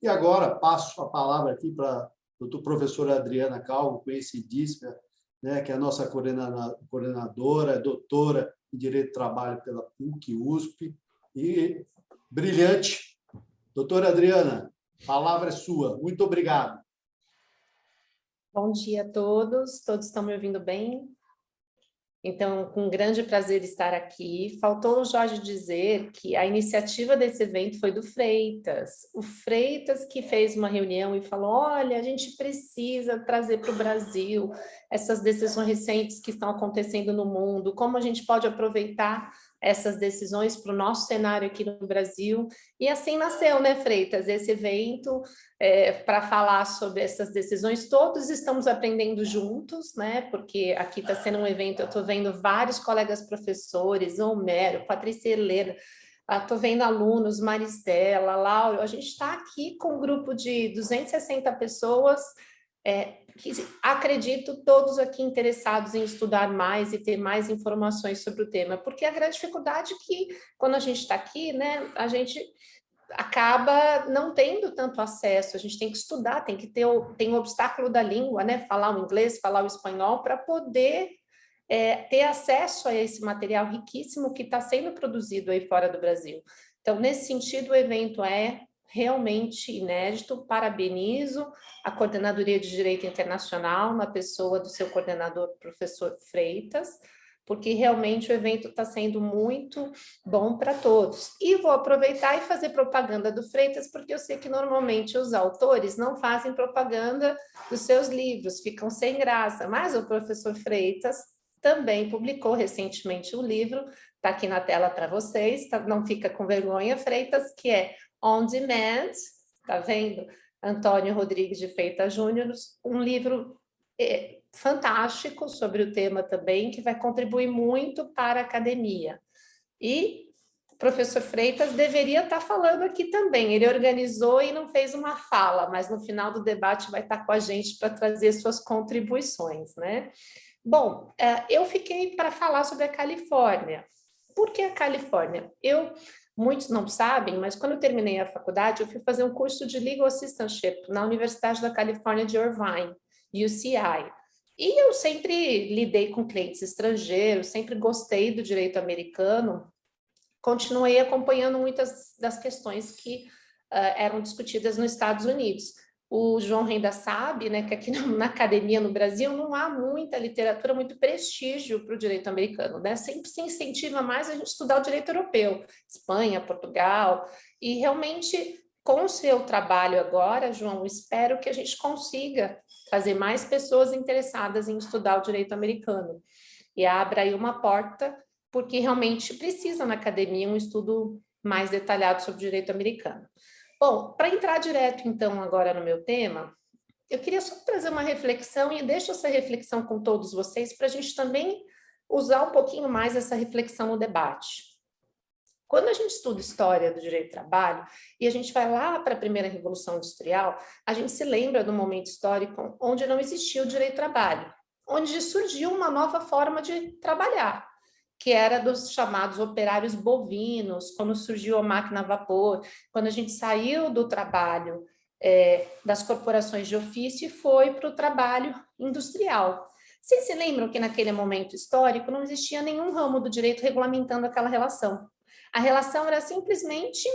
E agora passo a palavra aqui para a professora Adriana Calvo, conhecidíssima, né, que é a nossa coordenadora, doutora em Direito do Trabalho pela PUC-USP, e brilhante. Doutora Adriana, a palavra é sua. Muito obrigado. Bom dia a todos. Todos estão me ouvindo bem? Então, com grande prazer estar aqui. Faltou o Jorge dizer que a iniciativa desse evento foi do Freitas. O Freitas que fez uma reunião e falou, olha, a gente precisa trazer para o Brasil essas decisões recentes que estão acontecendo no mundo, como a gente pode aproveitar essas decisões para o nosso cenário aqui no Brasil. E assim nasceu, né, Freitas, esse evento para falar sobre essas decisões. Todos estamos aprendendo juntos, né, porque aqui está sendo um evento, eu estou vendo vários colegas professores, Homero, Patrícia Helena, estou vendo alunos, Maristela, Laura, a gente está aqui com um grupo de 260 pessoas, que acredito todos aqui interessados em estudar mais e ter mais informações sobre o tema, porque a grande dificuldade é que quando a gente está aqui, né, a gente acaba não tendo tanto acesso, a gente tem que estudar, tem o obstáculo da língua, né, falar o inglês, falar o espanhol, para poder ter acesso a esse material riquíssimo que está sendo produzido aí fora do Brasil. Então, nesse sentido, o evento é realmente inédito. Parabenizo a Coordenadoria de Direito Internacional, na pessoa do seu coordenador, professor Freitas, porque realmente o evento está sendo muito bom para todos. E vou aproveitar e fazer propaganda do Freitas, porque eu sei que normalmente os autores não fazem propaganda dos seus livros, ficam sem graça, mas o professor Freitas também publicou recentemente um livro, está aqui na tela para vocês, não fica com vergonha, Freitas, que é On Demand, está vendo? Antônio Rodrigues de Freitas Júnior, um livro fantástico sobre o tema também, que vai contribuir muito para a academia. E o professor Freitas deveria estar falando aqui também, ele organizou e não fez uma fala, mas no final do debate vai estar com a gente para trazer suas contribuições, né? Bom, eu fiquei para falar sobre a Califórnia. Por que a Califórnia? Muitos não sabem, mas quando eu terminei a faculdade, eu fui fazer um curso de Legal Assistantship na Universidade da Califórnia de Irvine, UCI. E eu sempre lidei com clientes estrangeiros, sempre gostei do direito americano, continuei acompanhando muitas das questões que eram discutidas nos Estados Unidos. O João Renda sabe, né, que aqui na academia no Brasil não há muita literatura, muito prestígio para o direito americano, né? Sempre se incentiva mais a gente estudar o direito europeu, Espanha, Portugal, e realmente com o seu trabalho agora, João, espero que a gente consiga fazer mais pessoas interessadas em estudar o direito americano e abra aí uma porta, porque realmente precisa na academia um estudo mais detalhado sobre o direito americano. Bom, para entrar direto, então, agora no meu tema, eu queria só trazer uma reflexão e deixo essa reflexão com todos vocês para a gente também usar um pouquinho mais essa reflexão no debate. Quando a gente estuda história do direito do trabalho e a gente vai lá para a primeira Revolução Industrial, a gente se lembra do momento histórico onde não existia o direito do trabalho, onde surgiu uma nova forma de trabalhar, que era dos chamados operários bovinos, quando surgiu a máquina a vapor, quando a gente saiu do trabalho das corporações de ofício e foi para o trabalho industrial. Vocês se lembram que naquele momento histórico não existia nenhum ramo do direito regulamentando aquela relação? A relação era simplesmente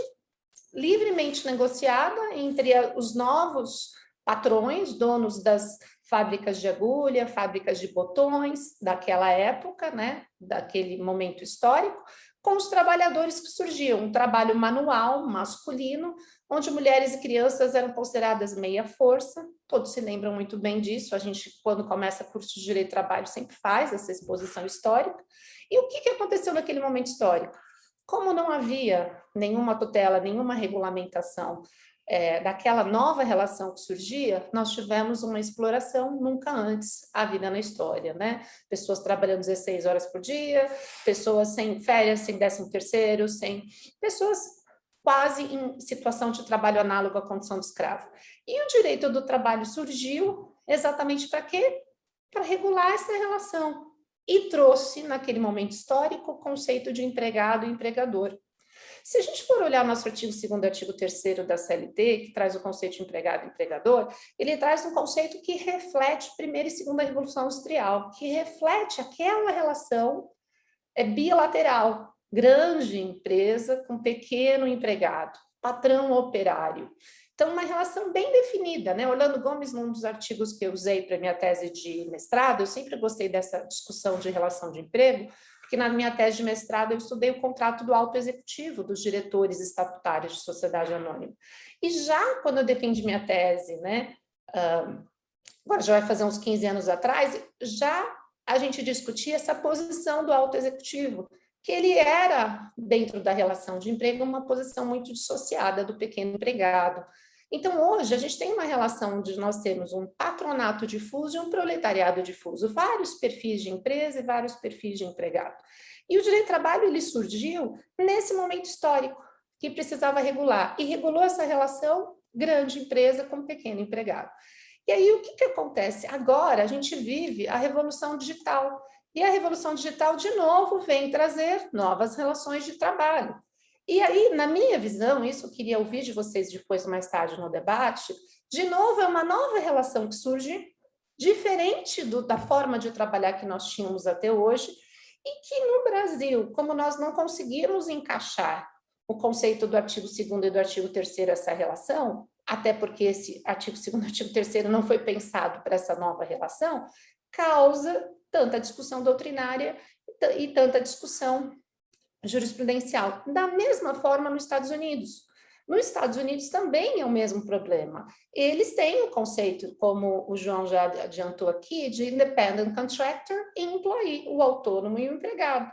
livremente negociada entre os novos patrões, donos das fábricas de agulha, fábricas de botões daquela época, né, daquele momento histórico, com os trabalhadores que surgiam, um trabalho manual, masculino, onde mulheres e crianças eram consideradas meia força, todos se lembram muito bem disso, a gente, quando começa curso de Direito do Trabalho, sempre faz essa exposição histórica. E o que aconteceu naquele momento histórico? Como não havia nenhuma tutela, nenhuma regulamentação daquela nova relação que surgia, nós tivemos uma exploração nunca antes havida na história, né? Pessoas trabalhando 16 horas por dia, pessoas sem férias, sem 13º, pessoas quase em situação de trabalho análogo à condição de escravo. E o direito do trabalho surgiu exatamente para quê? Para regular essa relação. E trouxe, naquele momento histórico, o conceito de empregado e empregador. Se a gente for olhar nosso artigo 2º e artigo 3º da CLT, que traz o conceito de empregado e empregador, ele traz um conceito que reflete primeira e segunda Revolução Industrial, que reflete aquela relação bilateral, grande empresa com pequeno empregado, patrão operário. Então, uma relação bem definida, né? Orlando Gomes, num dos artigos que eu usei para minha tese de mestrado, eu sempre gostei dessa discussão de relação de emprego, porque na minha tese de mestrado eu estudei o contrato do alto executivo dos diretores estatutários de sociedade anônima. E já quando eu defendi minha tese, né, agora já vai fazer uns 15 anos atrás, já a gente discutia essa posição do alto executivo, que ele era, dentro da relação de emprego, uma posição muito dissociada do pequeno empregado. Então, hoje, a gente tem uma relação onde nós temos um patronato difuso e um proletariado difuso, vários perfis de empresa e vários perfis de empregado. E o direito do trabalho, ele surgiu nesse momento histórico, que precisava regular, e regulou essa relação grande empresa com pequeno empregado. E aí, o que acontece? Agora, a gente vive a revolução digital, e a revolução digital, de novo, vem trazer novas relações de trabalho. E aí, na minha visão, isso eu queria ouvir de vocês depois, mais tarde, no debate, de novo, é uma nova relação que surge, diferente da forma de trabalhar que nós tínhamos até hoje, e que no Brasil, como nós não conseguimos encaixar o conceito do artigo 2º e do artigo 3º, essa relação, até porque esse artigo 2º e artigo 3º não foi pensado para essa nova relação, causa tanta discussão doutrinária e tanta discussão jurisprudencial. Da mesma forma nos Estados Unidos. Nos Estados Unidos também é o mesmo problema. Eles têm o conceito, como o João já adiantou aqui, de independent contractor e employee, o autônomo e o empregado.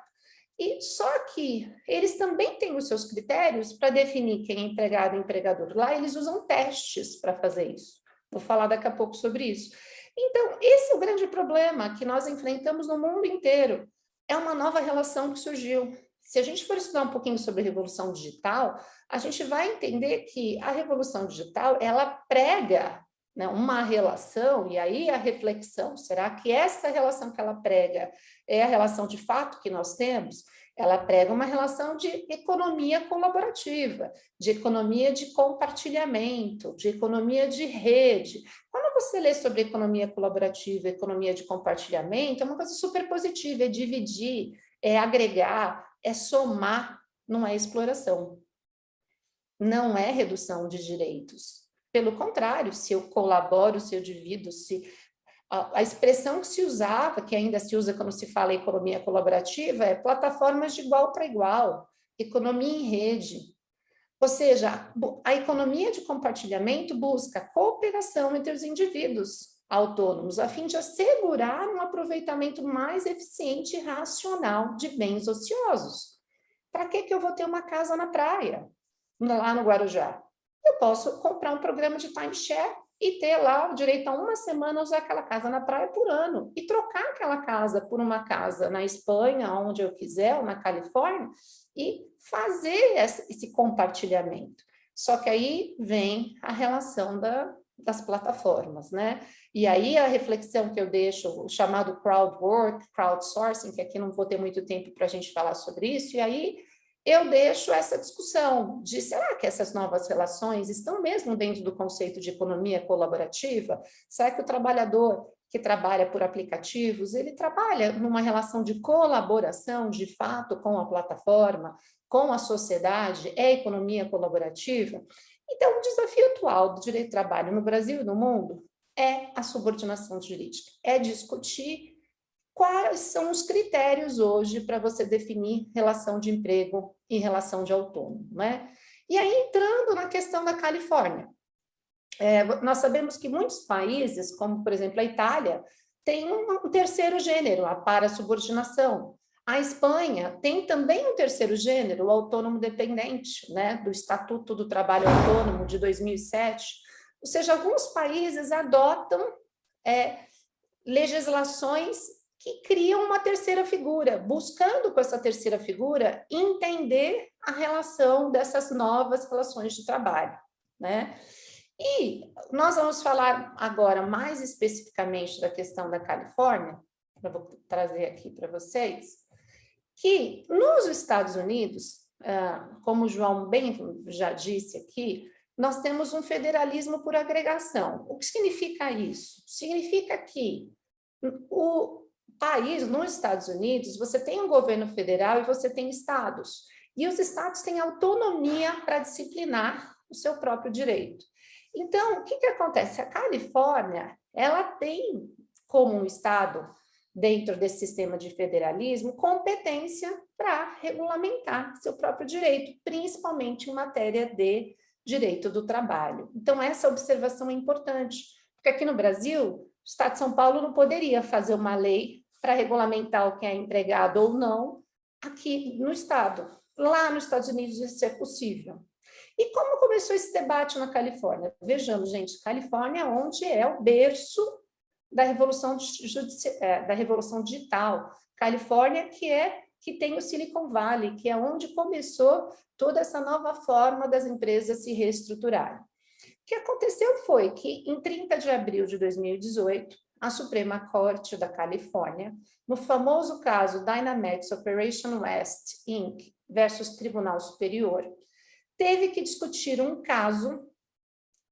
E só que eles também têm os seus critérios para definir quem é empregado e empregador. Lá eles usam testes para fazer isso. Vou falar daqui a pouco sobre isso. Então, esse é o grande problema que nós enfrentamos no mundo inteiro. É uma nova relação que surgiu. Se a gente for estudar um pouquinho sobre a Revolução Digital, a gente vai entender que a Revolução Digital, ela prega, né, uma relação, e aí a reflexão, será que essa relação que ela prega é a relação de fato que nós temos? Ela prega uma relação de economia colaborativa, de economia de compartilhamento, de economia de rede. Quando você lê sobre economia colaborativa, economia de compartilhamento, é uma coisa super positiva, é dividir, é agregar, é somar, não é exploração. Não é redução de direitos. Pelo contrário, se eu colaboro, se eu divido, se a expressão que se usava, que ainda se usa quando se fala em economia colaborativa, é plataformas de igual para igual, economia em rede. Ou seja, a economia de compartilhamento busca cooperação entre os indivíduos autônomos, a fim de assegurar um aproveitamento mais eficiente e racional de bens ociosos. Para que eu vou ter uma casa na praia, lá no Guarujá? Eu posso comprar um programa de timeshare e ter lá o direito a uma semana usar aquela casa na praia por ano, e trocar aquela casa por uma casa na Espanha, onde eu quiser, ou na Califórnia, e fazer esse compartilhamento. Só que aí vem a relação das plataformas, né? E aí a reflexão que eu deixo, o chamado crowd work, crowdsourcing, que aqui não vou ter muito tempo para a gente falar sobre isso, e aí eu deixo essa discussão de, será que essas novas relações estão mesmo dentro do conceito de economia colaborativa? Será que o trabalhador que trabalha por aplicativos, ele trabalha numa relação de colaboração, de fato, com a plataforma, com a sociedade? É economia colaborativa? Então, o desafio atual do direito do trabalho no Brasil e no mundo é a subordinação jurídica, é discutir quais são os critérios hoje para você definir relação de emprego e relação de autônomo, né? E aí, entrando na questão da Califórnia, nós sabemos que muitos países, como, por exemplo, a Itália, tem um terceiro gênero, a parasubordinação. A Espanha tem também um terceiro gênero, o autônomo dependente, né, do Estatuto do Trabalho Autônomo de 2007. Ou seja, alguns países adotam legislações que criam uma terceira figura, buscando com essa terceira figura entender a relação dessas novas relações de trabalho, né? E nós vamos falar agora mais especificamente da questão da Califórnia, eu vou trazer aqui para vocês, que nos Estados Unidos como o João bem já disse aqui, nós temos um federalismo por agregação. O que significa isso? Significa que o país, nos Estados Unidos, você tem um governo federal e você tem estados. E os estados têm autonomia para disciplinar o seu próprio direito. Então, o que acontece? A Califórnia, ela tem, como um estado, dentro desse sistema de federalismo, competência para regulamentar seu próprio direito, principalmente em matéria de direito do trabalho. Então, essa observação é importante, porque aqui no Brasil, o Estado de São Paulo não poderia fazer uma lei para regulamentar o que é empregado ou não aqui no Estado. Lá nos Estados Unidos isso é possível. E como começou esse debate na Califórnia? Vejamos, gente, Califórnia, onde é o berço da Revolução Digital. Califórnia, que tem o Silicon Valley, que é onde começou toda essa nova forma das empresas se reestruturarem. O que aconteceu foi que, em 30 de abril de 2018, a Suprema Corte da Califórnia, no famoso caso Dynamex Operation West, Inc., versus Tribunal Superior, teve que discutir um caso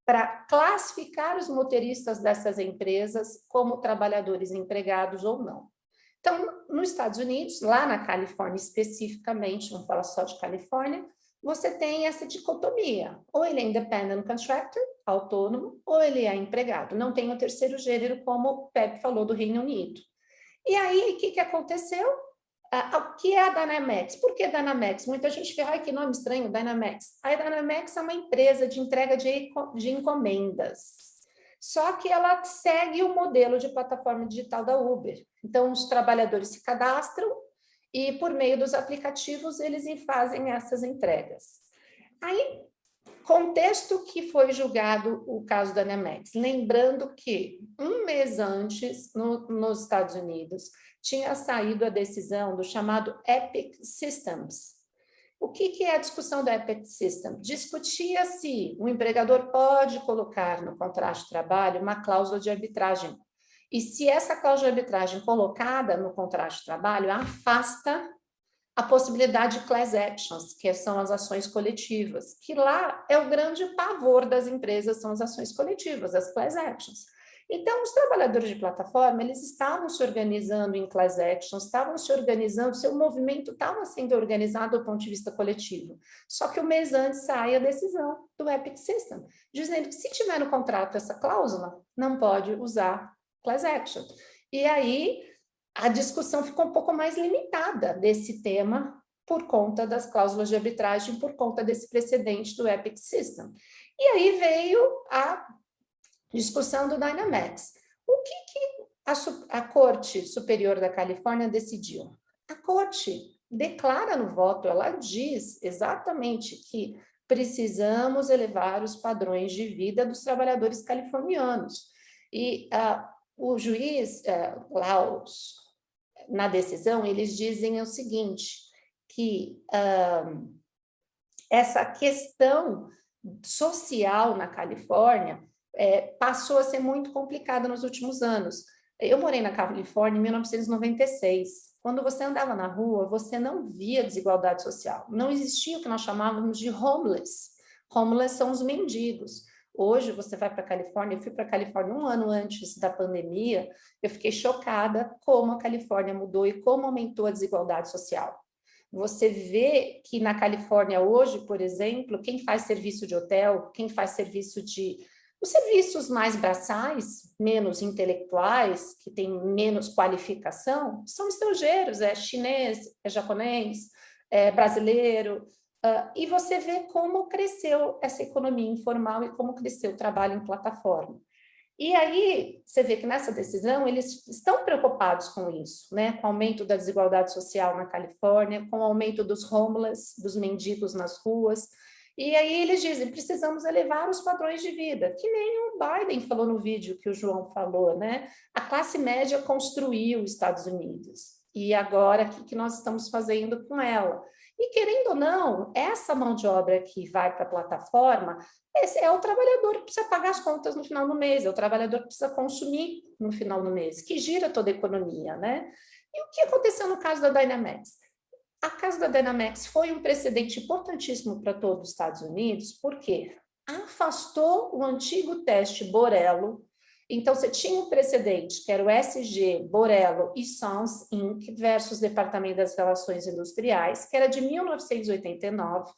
para classificar os motoristas dessas empresas como trabalhadores empregados ou não. Então, nos Estados Unidos, lá na Califórnia especificamente, vamos falar só de Califórnia, você tem essa dicotomia, ou ele é independent contractor, autônomo, ou ele é empregado, não tem o terceiro gênero, como o Pepe falou do Reino Unido. E aí, o que aconteceu? O que é a Dynamex? Por que Dynamex? Muita gente fala, ai, que nome estranho, Dynamex. A Dynamex é uma empresa de entrega de encomendas, só que ela segue o modelo de plataforma digital da Uber. Então, os trabalhadores se cadastram e, por meio dos aplicativos, eles fazem essas entregas. Aí, contexto que foi julgado o caso da Dynamex. Lembrando que, um mês antes, nos Estados Unidos, tinha saído a decisão do chamado Epic Systems. O que é a discussão do Epic System? Discutia se o empregador pode colocar no contrato de trabalho uma cláusula de arbitragem. E se essa cláusula de arbitragem colocada no contrato de trabalho afasta a possibilidade de class actions, que são as ações coletivas, que lá é o grande pavor das empresas, são as ações coletivas, as class actions. Então, os trabalhadores de plataforma, eles estavam se organizando em class actions, estavam se organizando, seu movimento estava sendo organizado do ponto de vista coletivo. Só que um mês antes sai a decisão do Epic System, dizendo que se tiver no contrato essa cláusula, não pode usar class action. E aí, a discussão ficou um pouco mais limitada desse tema por conta das cláusulas de arbitragem, por conta desse precedente do Epic System. E aí veio a discussão do Dynamex. O que a Corte Superior da Califórnia decidiu? A Corte declara no voto, ela diz exatamente que precisamos elevar os padrões de vida dos trabalhadores californianos. E o juiz, lá na decisão, eles dizem o seguinte, que essa questão social na Califórnia passou a ser muito complicada nos últimos anos. Eu morei na Califórnia em 1996. Quando você andava na rua, você não via desigualdade social. Não existia o que nós chamávamos de homeless. Homeless são os mendigos. Hoje, você vai para a Califórnia, eu fui para a Califórnia um ano antes da pandemia, eu fiquei chocada como a Califórnia mudou e como aumentou a desigualdade social. Você vê que na Califórnia hoje, por exemplo, quem faz serviço de hotel, quem faz serviço os serviços mais braçais, menos intelectuais, que têm menos qualificação, são estrangeiros, é chinês, é japonês, é brasileiro, e você vê como cresceu essa economia informal e como cresceu o trabalho em plataforma. E aí, você vê que nessa decisão, eles estão preocupados com isso, né? Com o aumento da desigualdade social na Califórnia, com o aumento dos homeless, dos mendigos nas ruas. E aí eles dizem, precisamos elevar os padrões de vida, que nem o Biden falou no vídeo que o João falou, né? A classe média construiu os Estados Unidos. E agora, o que nós estamos fazendo com ela? E querendo ou não, essa mão de obra que vai para a plataforma, esse é o trabalhador que precisa pagar as contas no final do mês, é o trabalhador que precisa consumir no final do mês, que gira toda a economia, né? E o que aconteceu no caso da Dynamex? a caso da Dynamax foi um precedente importantíssimo para todos os Estados Unidos, porque afastou o antigo teste Borello. Então, você tinha um precedente, que era o SG, Borello e Sons Inc. versus Departamento das Relações Industriais, que era de 1989,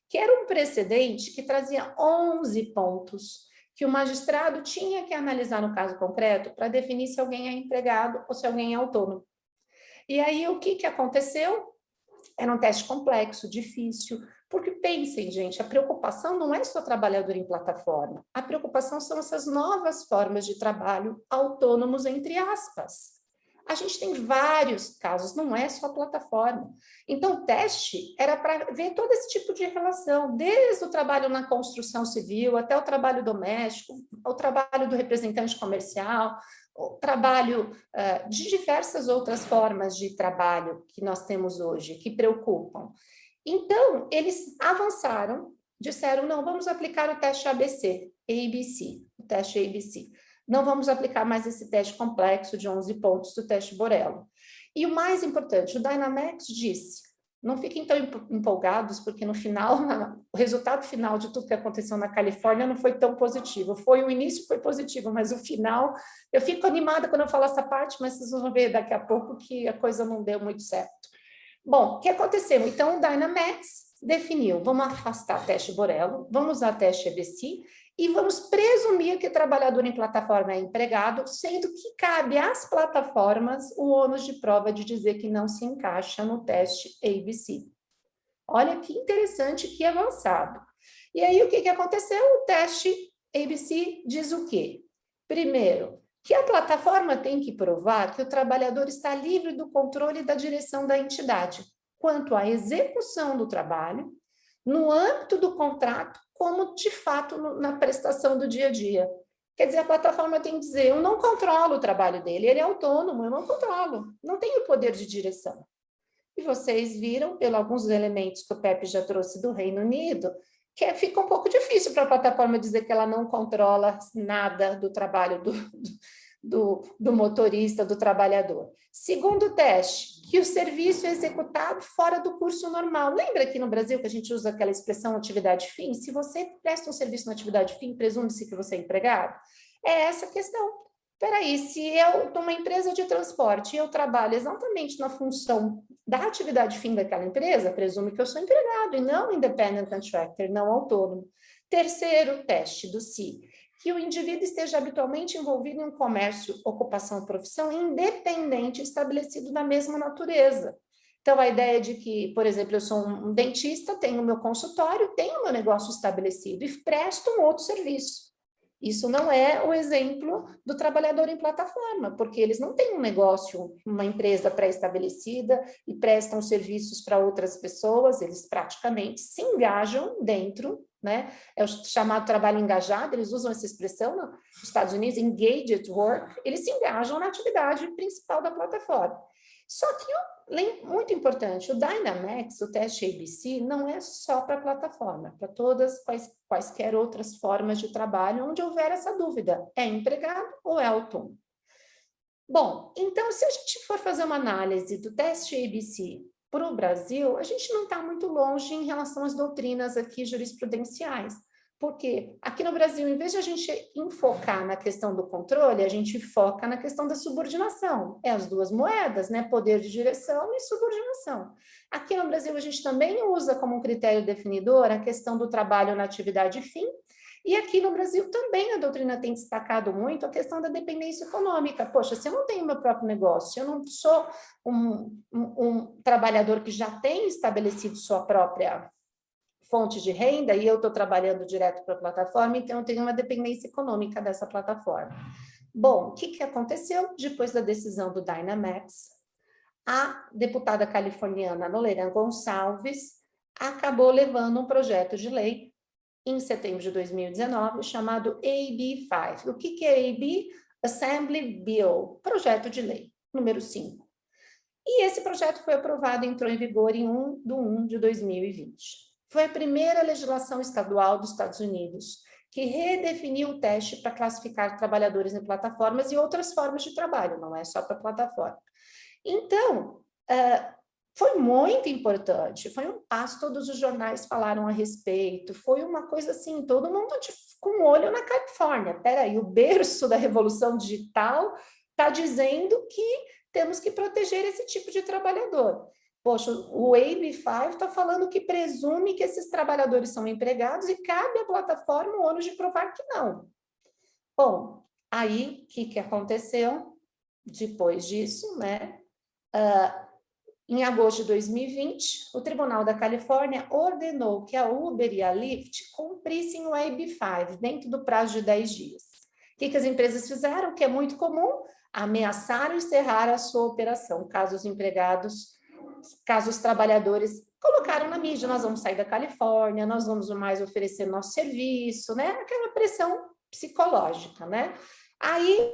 que era um precedente que trazia 11 pontos que o magistrado tinha que analisar no caso concreto para definir se alguém é empregado ou se alguém é autônomo. E aí, o que aconteceu? Era um teste complexo, difícil, porque pensem, gente, a preocupação não é só trabalhador em plataforma, a preocupação são essas novas formas de trabalho autônomos, entre aspas. A gente tem vários casos, não é só plataforma. Então, o teste era para ver todo esse tipo de relação, desde o trabalho na construção civil, até o trabalho doméstico, o trabalho do representante comercial, o trabalho de diversas outras formas de trabalho que nós temos hoje, que preocupam. Então, eles avançaram, disseram, não, vamos aplicar o teste ABC, o teste ABC. Não vamos aplicar mais esse teste complexo de 11 pontos do teste Borello. E o mais importante, o Dynamax disse, não fiquem tão empolgados, porque no final, o resultado final de tudo que aconteceu na Califórnia não foi tão positivo. O início foi positivo, mas o final, eu fico animada quando eu falo essa parte, mas vocês vão ver daqui a pouco que a coisa não deu muito certo. Bom, o que aconteceu? Então, o Dynamax definiu, vamos afastar teste Borello, vamos usar teste ABC e vamos presumir que o trabalhador em plataforma é empregado, sendo que cabe às plataformas o ônus de prova de dizer que não se encaixa no teste ABC. Olha que interessante, que avançado. E aí, o que aconteceu? O teste ABC diz o quê? Primeiro, que a plataforma tem que provar que o trabalhador está livre do controle da direção da entidade, quanto à execução do trabalho, no âmbito do contrato, como de fato na prestação do dia a dia. Quer dizer, a plataforma tem que dizer, eu não controlo o trabalho dele, ele é autônomo, eu não controlo, não tenho poder de direção. E vocês viram, pelos alguns elementos que o Pepe já trouxe do Reino Unido, que fica um pouco difícil para a plataforma dizer que ela não controla nada do trabalho do motorista, do trabalhador. Segundo teste, que o serviço é executado fora do curso normal. Lembra aqui no Brasil que a gente usa aquela expressão atividade fim? Se você presta um serviço na atividade fim, presume-se que você é empregado? É essa a questão. Peraí, se eu estou uma empresa de transporte e eu trabalho exatamente na função da atividade fim daquela empresa, presume que eu sou empregado e não independent contractor, não autônomo. Terceiro teste do SI, que o indivíduo esteja habitualmente envolvido em um comércio, ocupação ou profissão independente estabelecido da mesma natureza. Então, a ideia de que, por exemplo, eu sou um dentista, tenho o meu consultório, tenho o meu negócio estabelecido e presto um outro serviço. Isso não é o exemplo do trabalhador em plataforma, porque eles não têm um negócio, uma empresa pré-estabelecida e prestam serviços para outras pessoas, eles praticamente se engajam dentro, né? É o chamado trabalho engajado, eles usam essa expressão nos Estados Unidos, engaged work, eles se engajam na atividade principal da plataforma. Só que, muito importante, o Dynamax, o teste ABC, não é só para plataforma, para todas quaisquer outras formas de trabalho onde houver essa dúvida, é empregado ou é autônomo? Bom, então, se a gente for fazer uma análise do teste ABC para o Brasil, a gente não está muito longe em relação às doutrinas aqui jurisprudenciais, porque aqui no Brasil, em vez de a gente enfocar na questão do controle, a gente foca na questão da subordinação. É as duas moedas, né? Poder de direção e subordinação. Aqui no Brasil, a gente também usa como um critério definidor a questão do trabalho na atividade fim, e aqui no Brasil também a doutrina tem destacado muito a questão da dependência econômica. Poxa, se eu não tenho meu próprio negócio, se eu não sou um trabalhador que já tem estabelecido sua própria fonte de renda e eu estou trabalhando direto para a plataforma, então eu tenho uma dependência econômica dessa plataforma. Bom, o que aconteceu depois da decisão do Dynamax? A deputada californiana Lorena Gonçalves acabou levando um projeto de lei em setembro de 2019 chamado AB5. O que é AB? Assembly Bill, projeto de lei, número 5. E esse projeto foi aprovado e entrou em vigor em 1 de 2020. Foi a primeira legislação estadual dos Estados Unidos que redefiniu o teste para classificar trabalhadores em plataformas e outras formas de trabalho, não é só para plataforma. Então, foi muito importante, foi um passo, todos os jornais falaram a respeito, foi uma coisa assim, todo mundo com o olho na Califórnia. Peraí, o berço da revolução digital está dizendo que temos que proteger esse tipo de trabalhador. Poxa, o AB5 está falando que presume que esses trabalhadores são empregados e cabe à plataforma o ônus de provar que não. Bom, aí, o que aconteceu depois disso, né? Em agosto de 2020, o Tribunal da Califórnia ordenou que a Uber e a Lyft cumprissem o AB5 dentro do prazo de 10 dias. O que as empresas fizeram, que é muito comum? Ameaçaram encerrar a sua operação, caso os trabalhadores colocaram na mídia, nós vamos sair da Califórnia, nós vamos mais oferecer nosso serviço, né? Aquela pressão psicológica, né? Aí,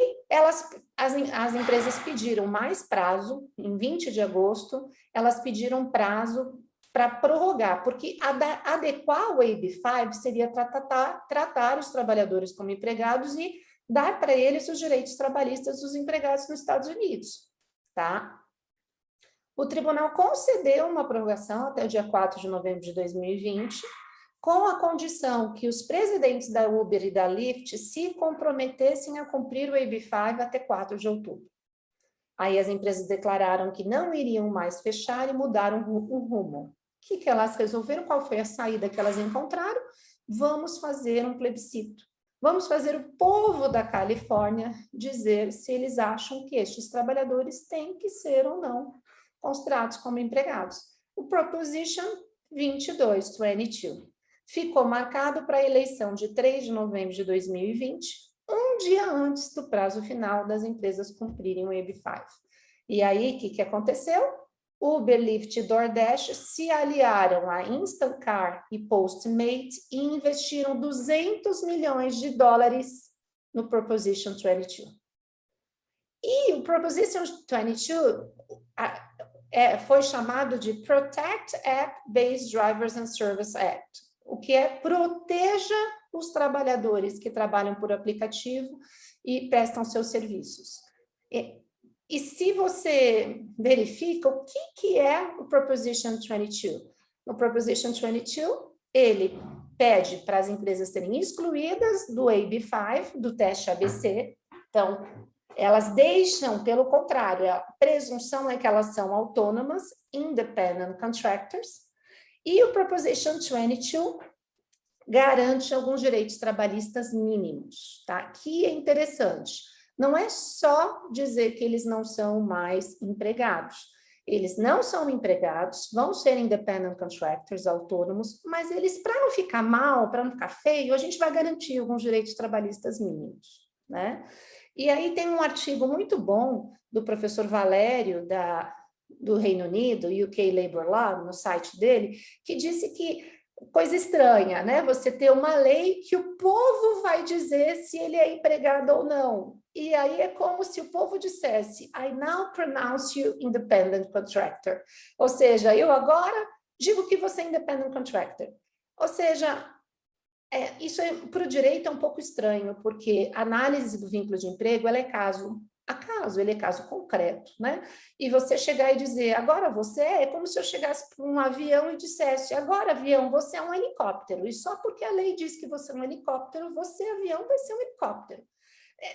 as empresas pediram mais prazo, em 20 de agosto, elas pediram prazo para prorrogar, porque adequar o AB5 seria tratar os trabalhadores como empregados e dar para eles os direitos trabalhistas dos empregados nos Estados Unidos, tá? O tribunal concedeu uma prorrogação até o dia 4 de novembro de 2020, com a condição que os presidentes da Uber e da Lyft se comprometessem a cumprir o AB5 até 4 de outubro. Aí as empresas declararam que não iriam mais fechar e mudaram o rumo. O que elas resolveram? Qual foi a saída que elas encontraram? Vamos fazer um plebiscito. Vamos fazer o povo da Califórnia dizer se eles acham que estes trabalhadores têm que ser ou não considerados como empregados. O Proposition 2222 ficou marcado para a eleição de 3 de novembro de 2020, um dia antes do prazo final das empresas cumprirem o AB5. E aí, o que aconteceu? Uber, Lyft e DoorDash se aliaram a Instacart e Postmates e investiram $200 milhões no Proposition 22. E o Proposition 22 foi chamado de Protect App-Based Drivers and Service Act, o que é proteja os trabalhadores que trabalham por aplicativo e prestam seus serviços. E se você verifica o que é o Proposition 22? O Proposition 22, ele pede para as empresas serem excluídas do AB5, do teste ABC. Então, elas deixam, pelo contrário, a presunção é que elas são autônomas, independent contractors, e o Proposition 22 garante alguns direitos trabalhistas mínimos, tá? Que é interessante. Não é só dizer que eles não são mais empregados. Eles não são empregados, vão ser independent contractors, autônomos, mas eles, para não ficar mal, para não ficar feio, a gente vai garantir alguns direitos trabalhistas mínimos, né? E aí tem um artigo muito bom do professor Valério, do Reino Unido, UK Labour Law, no site dele, que disse que coisa estranha, né? Você ter uma lei que o povo vai dizer se ele é empregado ou não. E aí é como se o povo dissesse, I now pronounce you independent contractor. Ou seja, eu agora digo que você é independent contractor. Ou seja, isso para o direito é um pouco estranho, porque a análise do vínculo de emprego ela é caso a caso, ele é caso concreto, né? E você chegar e dizer, agora você é como se eu chegasse para um avião e dissesse, agora avião, você é um helicóptero, e só porque a lei diz que você é um helicóptero, você avião vai ser um helicóptero.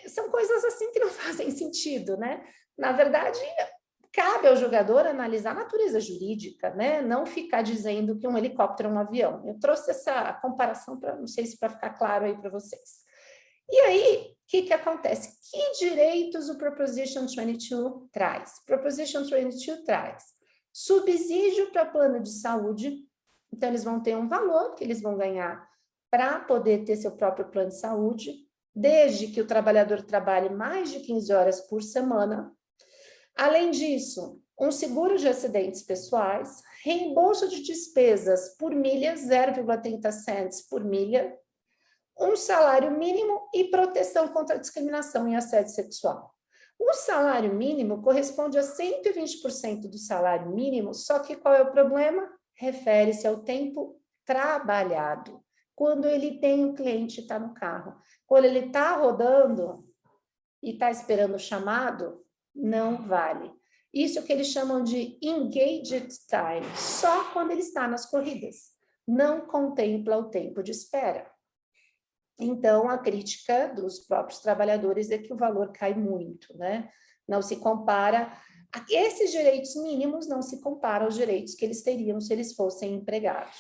São coisas assim que não fazem sentido, né? Na verdade, cabe ao jogador analisar a natureza jurídica, né? Não ficar dizendo que um helicóptero é um avião. Eu trouxe essa comparação para, não sei se para ficar claro aí para vocês. E aí, o que acontece? Que direitos o Proposition 22 traz? Proposition 22 traz subsídio para plano de saúde, então eles vão ter um valor que eles vão ganhar para poder ter seu próprio plano de saúde, desde que o trabalhador trabalhe mais de 15 horas por semana. Além disso, um seguro de acidentes pessoais, reembolso de despesas por milha, 0,30 cents por milha, um salário mínimo e proteção contra a discriminação e assédio sexual. O salário mínimo corresponde a 120% do salário mínimo, só que qual é o problema? Refere-se ao tempo trabalhado. Quando ele tem um cliente, está no carro. Quando ele está rodando e está esperando o chamado, não vale. Isso que eles chamam de engaged time, só quando ele está nas corridas. Não contempla o tempo de espera. Então, a crítica dos próprios trabalhadores é que o valor cai muito, né? Não se compara, esses direitos mínimos não se comparam aos direitos que eles teriam se eles fossem empregados.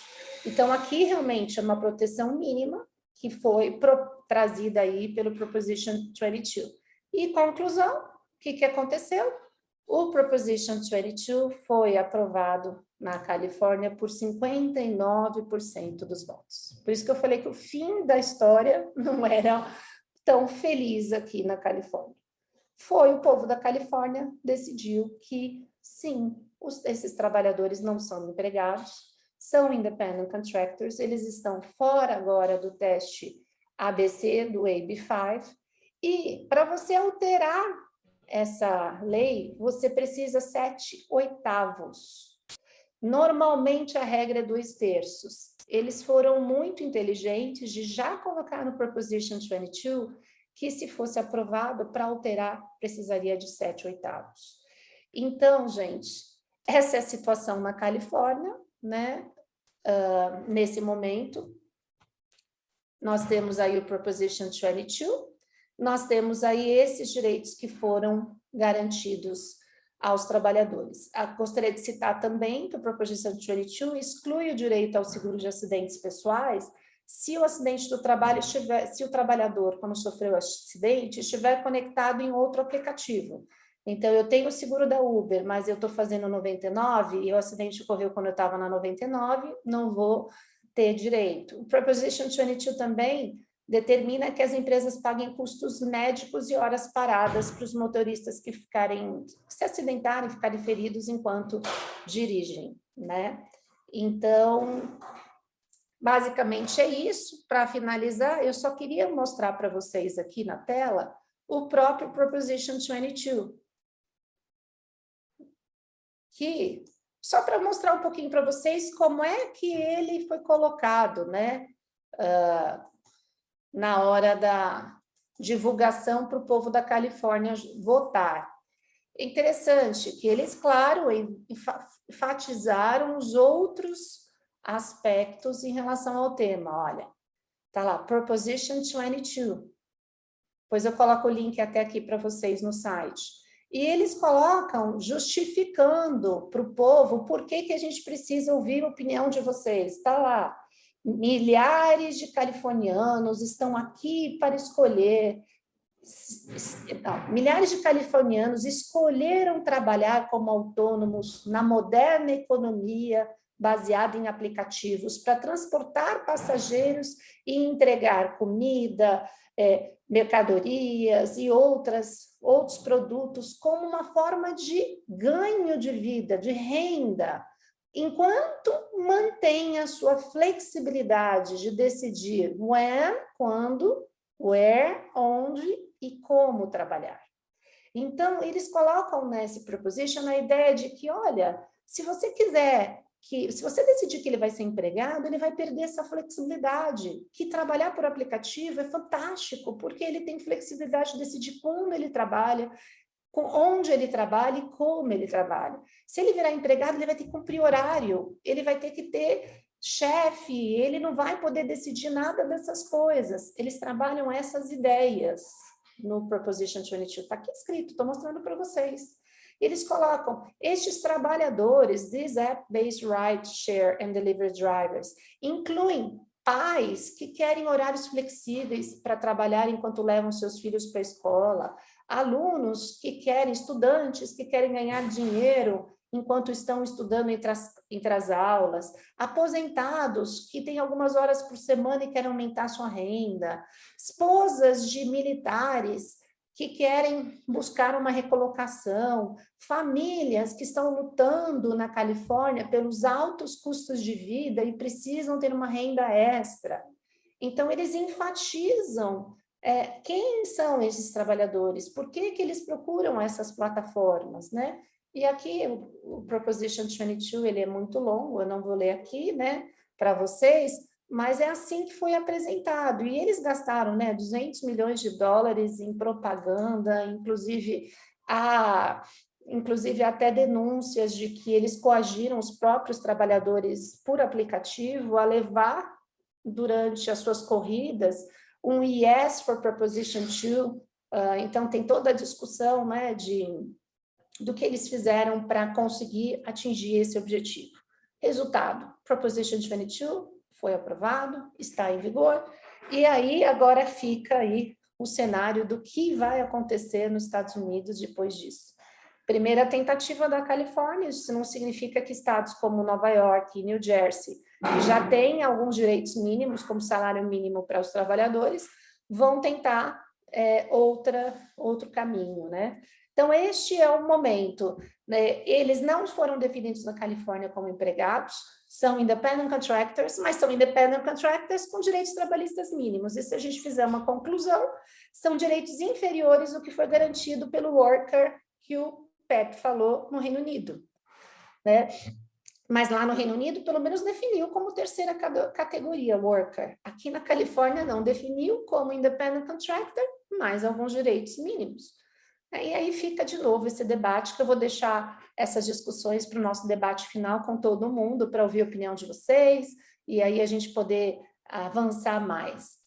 Então, aqui realmente é uma proteção mínima que foi trazida aí pelo Proposition 22. E conclusão, o que aconteceu? O Proposition 22 foi aprovado na Califórnia por 59% dos votos. Por isso que eu falei que o fim da história não era tão feliz aqui na Califórnia. Foi o povo da Califórnia decidiu que, sim, esses trabalhadores não são empregados, são independent contractors, eles estão fora agora do teste ABC, do AB5, e para você alterar essa lei, você precisa 7/8. Normalmente, a regra é 2/3. Eles foram muito inteligentes de já colocar no Proposition 22 que, se fosse aprovado, para alterar, precisaria de 7/8. Então, gente, essa é a situação na Califórnia, né? Nesse momento, nós temos aí o Proposition 22, nós temos aí esses direitos que foram garantidos aos trabalhadores. Gostaria de citar também que o Proposition 22 exclui o direito ao seguro de acidentes pessoais se o acidente do trabalho estiver, se o trabalhador, quando sofreu o acidente, estiver conectado em outro aplicativo. Então, eu tenho o seguro da Uber, mas eu estou fazendo 99 e o acidente ocorreu quando eu estava na 99, não vou ter direito. O Proposition 22 também determina que as empresas paguem custos médicos e horas paradas para os motoristas que se acidentarem, ficarem feridos enquanto dirigem, né? Então, basicamente é isso. Para finalizar, eu só queria mostrar para vocês aqui na tela o próprio Proposition 22, que só para mostrar um pouquinho para vocês como é que ele foi colocado, né? Na hora da divulgação para o povo da Califórnia votar. É interessante que eles, claro, enfatizaram os outros aspectos em relação ao tema. Olha, tá lá, Proposition 22. Depois eu coloco o link até aqui para vocês no site. E eles colocam justificando para o povo por que a gente precisa ouvir a opinião de vocês. Está lá. Milhares de californianos estão aqui para escolher. Não, milhares de californianos escolheram trabalhar como autônomos na moderna economia baseada em aplicativos para transportar passageiros e entregar comida, mercadorias e outros produtos como uma forma de ganho de vida, de renda, enquanto mantém a sua flexibilidade de decidir when, quando, where, onde e como trabalhar. Então, eles colocam nesse proposition a ideia de que, olha, se você decidir que ele vai ser empregado, ele vai perder essa flexibilidade, que trabalhar por aplicativo é fantástico, porque ele tem flexibilidade de decidir como ele trabalha, onde ele trabalha e como ele trabalha. Se ele virar empregado, ele vai ter que cumprir horário, ele vai ter que ter chefe, ele não vai poder decidir nada dessas coisas. Eles trabalham essas ideias no Proposition 22. Está aqui escrito, estou mostrando para vocês. Eles colocam, estes trabalhadores, these app-based ride-share and delivery drivers, incluem pais que querem horários flexíveis para trabalhar enquanto levam seus filhos para a escola, alunos que querem, estudantes que querem ganhar dinheiro enquanto estão estudando entre as aulas, aposentados que têm algumas horas por semana e querem aumentar sua renda, esposas de militares que querem buscar uma recolocação, famílias que estão lutando na Califórnia pelos altos custos de vida e precisam ter uma renda extra. Então, eles enfatizam quem são esses trabalhadores, por que eles procuram essas plataformas, né? E aqui, o Proposition 22, ele é muito longo, eu não vou ler aqui, né, para vocês, mas é assim que foi apresentado. E eles gastaram, né, 200 milhões de dólares em propaganda, inclusive inclusive até denúncias de que eles coagiram os próprios trabalhadores por aplicativo a levar, durante as suas corridas, um Yes for Proposition 2, então tem toda a discussão, né, do que eles fizeram para conseguir atingir esse objetivo. Resultado, Proposition 22 foi aprovado, está em vigor, e aí agora fica aí o cenário do que vai acontecer nos Estados Unidos depois disso. Primeira tentativa da Califórnia, isso não significa que estados como Nova York e New Jersey, que já têm alguns direitos mínimos, como salário mínimo para os trabalhadores, vão tentar outro caminho, né? Então, este é o momento, né? Eles não foram definidos na Califórnia como empregados, são independent contractors, mas são independent contractors com direitos trabalhistas mínimos. E se a gente fizer uma conclusão, são direitos inferiores ao que foi garantido pelo worker que o Pepe falou no Reino Unido, né? Mas lá no Reino Unido, pelo menos definiu como terceira categoria, worker. Aqui na Califórnia não definiu como independent contractor, mais alguns direitos mínimos. E aí fica de novo esse debate, que eu vou deixar essas discussões para o nosso debate final com todo mundo, para ouvir a opinião de vocês, e aí a gente poder avançar mais.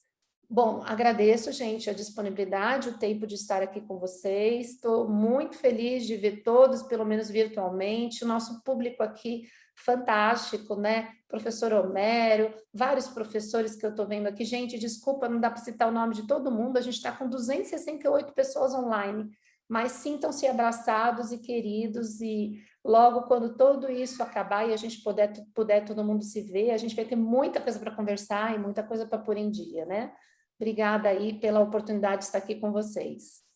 Bom, agradeço, gente, a disponibilidade, o tempo de estar aqui com vocês. Estou muito feliz de ver todos, pelo menos virtualmente, o nosso público aqui fantástico, né? Professor Homero, vários professores que eu estou vendo aqui. Gente, desculpa, não dá para citar o nome de todo mundo, a gente está com 268 pessoas online, mas sintam-se abraçados e queridos, e logo quando tudo isso acabar e a gente puder todo mundo se ver, a gente vai ter muita coisa para conversar e muita coisa para pôr em dia, né? Obrigada aí pela oportunidade de estar aqui com vocês.